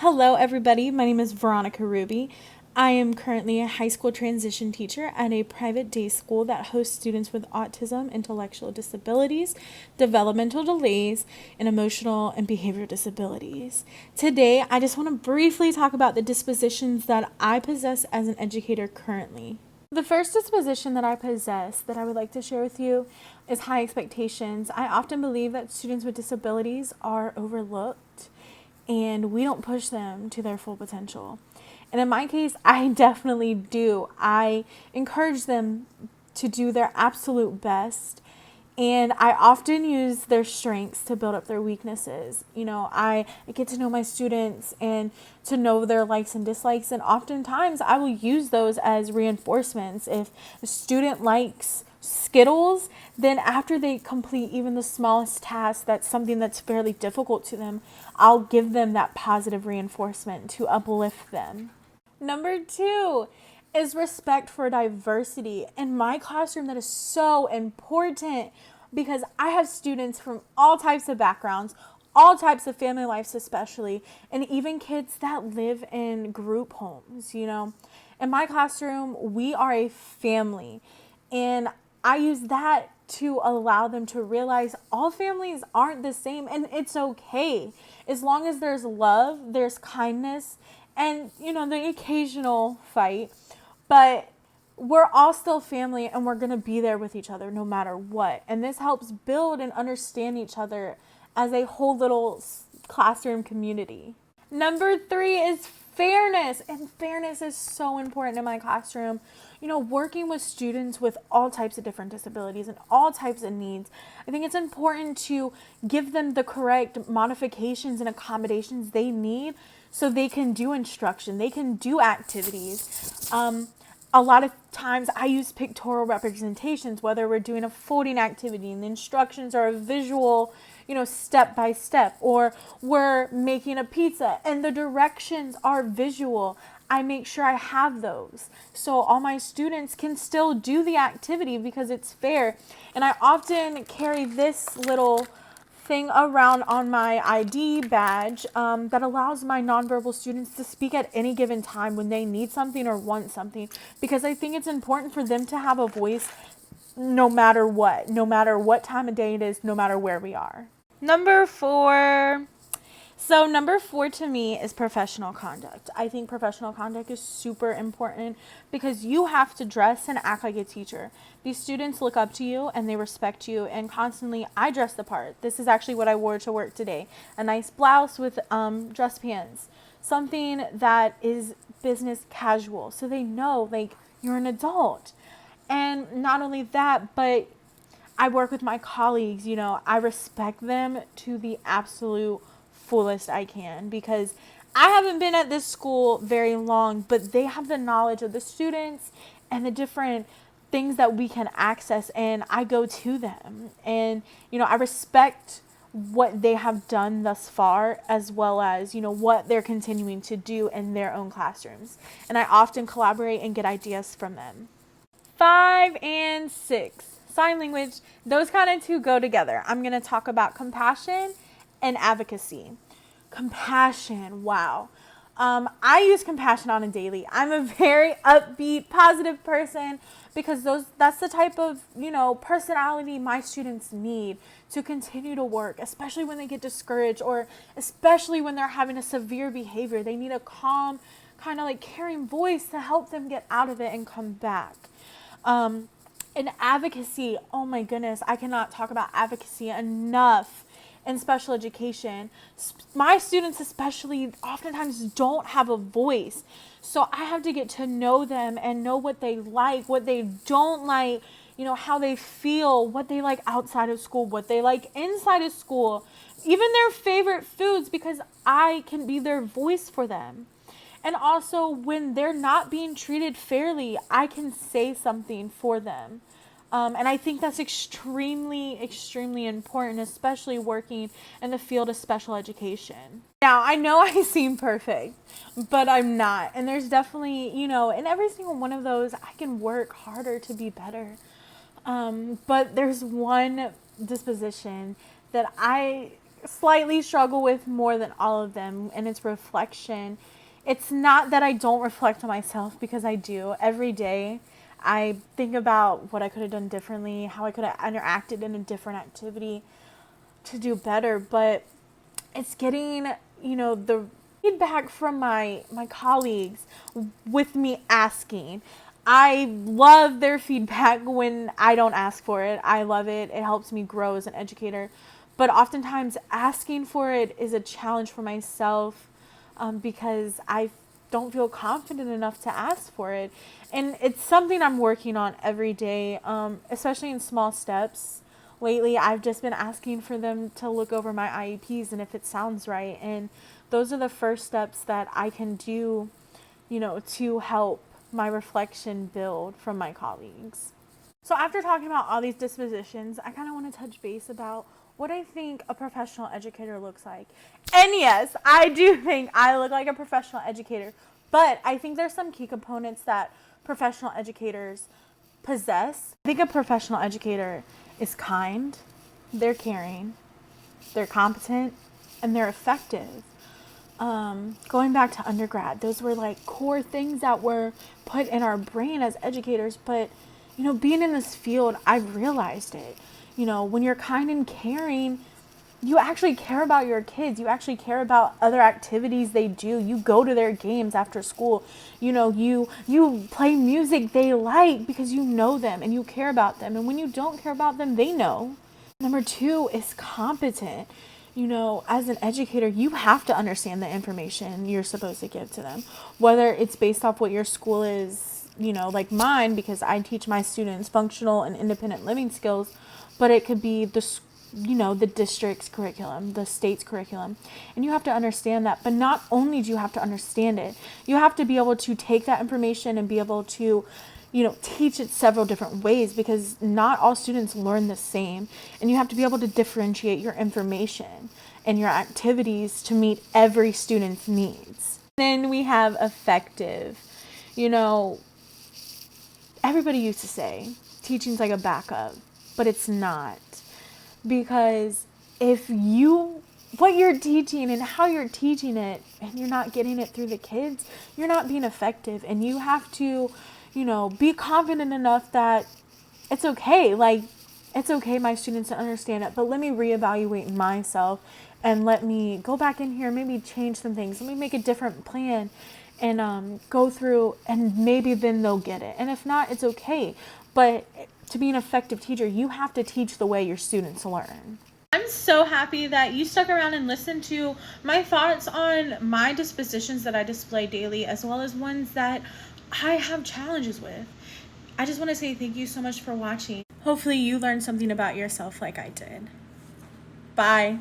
Hello, everybody. My name is Veronica Ruby. I am currently a high school transition teacher at a private day school that hosts students with autism, intellectual disabilities, developmental delays, and emotional and behavioral disabilities. Today, I just want to briefly talk about the dispositions that I possess as an educator currently. The first disposition that I possess that I would like to share with you is high expectations. I often believe that students with disabilities are overlooked and we don't push them to their full potential. And in my case, I definitely do. I encourage them to do their absolute best. And I often use their strengths to build up their weaknesses. I get to know my students and to know their likes and dislikes. And oftentimes I will use those as reinforcements. If a student likes Skittles, then after they complete even the smallest task, that's something that's fairly difficult to them, I'll give them that positive reinforcement to uplift them. Number 2 is respect for diversity. In my classroom, that is so important because I have students from all types of backgrounds, all types of family lives especially, and even kids that live in group homes. In my classroom, we are a family, and I use that to allow them to realize all families aren't the same, and it's okay. As long as there's love, there's kindness, and, the occasional fight, but we're all still family and we're going to be there with each other no matter what. And this helps build and understand each other as a whole little classroom community. Number 3 is fairness, and fairness is so important in my classroom. Working with students with all types of different disabilities and all types of needs, I think it's important to give them the correct modifications and accommodations they need so they can do instruction, they can do activities. A lot of times I use pictorial representations, whether we're doing a folding activity and the instructions are a visual, step by step, or we're making a pizza and the directions are visual. I make sure I have those so all my students can still do the activity because it's fair. And I often carry this little thing around on my ID badge that allows my nonverbal students to speak at any given time when they need something or want something, because I think it's important for them to have a voice no matter what time of day it is, no matter where we are. Number 4. So number 4 to me is professional conduct. I think professional conduct is super important because you have to dress and act like a teacher. These students look up to you and they respect you, and constantly I dress the part. This is actually what I wore to work today. A nice blouse with dress pants. Something that is business casual so they know you're an adult. And not only that, but I work with my colleagues, I respect them to the absolute fullest I can, because I haven't been at this school very long, but they have the knowledge of the students and the different things that we can access, and I go to them. And, I respect what they have done thus far, as well as, what they're continuing to do in their own classrooms. And I often collaborate and get ideas from them. 5 and 6. Sign language, those kind of two go together. I'm going to talk about compassion and advocacy. Compassion, wow. I use compassion on a daily. I'm a very upbeat, positive person because that's the type of, personality my students need to continue to work, especially when they get discouraged or especially when they're having a severe behavior. They need a calm, kind of caring voice to help them get out of it and come back. And advocacy, oh my goodness, I cannot talk about advocacy enough in special education. My students especially oftentimes don't have a voice. So I have to get to know them and know what they like, what they don't like, how they feel, what they like outside of school, what they like inside of school, even their favorite foods, because I can be their voice for them. And also, when they're not being treated fairly, I can say something for them. And I think that's extremely, extremely important, especially working in the field of special education. Now, I know I seem perfect, but I'm not. And there's definitely, in every single one of those, I can work harder to be better. But there's one disposition that I slightly struggle with more than all of them, and it's reflection. It's not that I don't reflect on myself, because I do every day. I think about what I could have done differently, how I could have interacted in a different activity to do better, but it's getting, the feedback from my colleagues with me asking. I love their feedback when I don't ask for it. I love it. It helps me grow as an educator. But oftentimes asking for it is a challenge for myself, because I don't feel confident enough to ask for it. And it's something I'm working on every day, especially in small steps. Lately, I've just been asking for them to look over my IEPs and if it sounds right. And those are the first steps that I can do, to help my reflection build from my colleagues. So after talking about all these dispositions, I kind of want to touch base about what I think a professional educator looks like. And yes, I do think I look like a professional educator, but I think there's some key components that professional educators possess. I think a professional educator is kind, they're caring, they're competent, and they're effective. Going back to undergrad, those were like core things that were put in our brain as educators. But, being in this field, I've realized it. When you're kind and caring, you actually care about your kids. You actually care about other activities they do. You go to their games after school. You play music they like because you know them and you care about them. And when you don't care about them, they know. Number two is competent. As an educator, you have to understand the information you're supposed to give to them, whether it's based off what your school is, like mine, because I teach my students functional and independent living skills, but it could be the district's curriculum, the state's curriculum, and you have to understand that. But not only do you have to understand it, you have to be able to take that information and be able to teach it several different ways, because not all students learn the same. And you have to be able to differentiate your information and your activities to meet every student's needs. Then we have effective. Everybody used to say teaching's like a backup, but it's not. Because what you're teaching and how you're teaching it, and you're not getting it through the kids, you're not being effective. And you have to be confident enough that it's okay. Like, it's okay, my students don't understand it, but let me reevaluate myself and let me go back in here, maybe change some things. Let me make a different plan and go through, and maybe then they'll get it. And if not, it's okay. But to be an effective teacher, you have to teach the way your students learn. I'm so happy that you stuck around and listened to my thoughts on my dispositions that I display daily, as well as ones that I have challenges with. I just want to say thank you so much for watching. Hopefully you learned something about yourself like I did. Bye.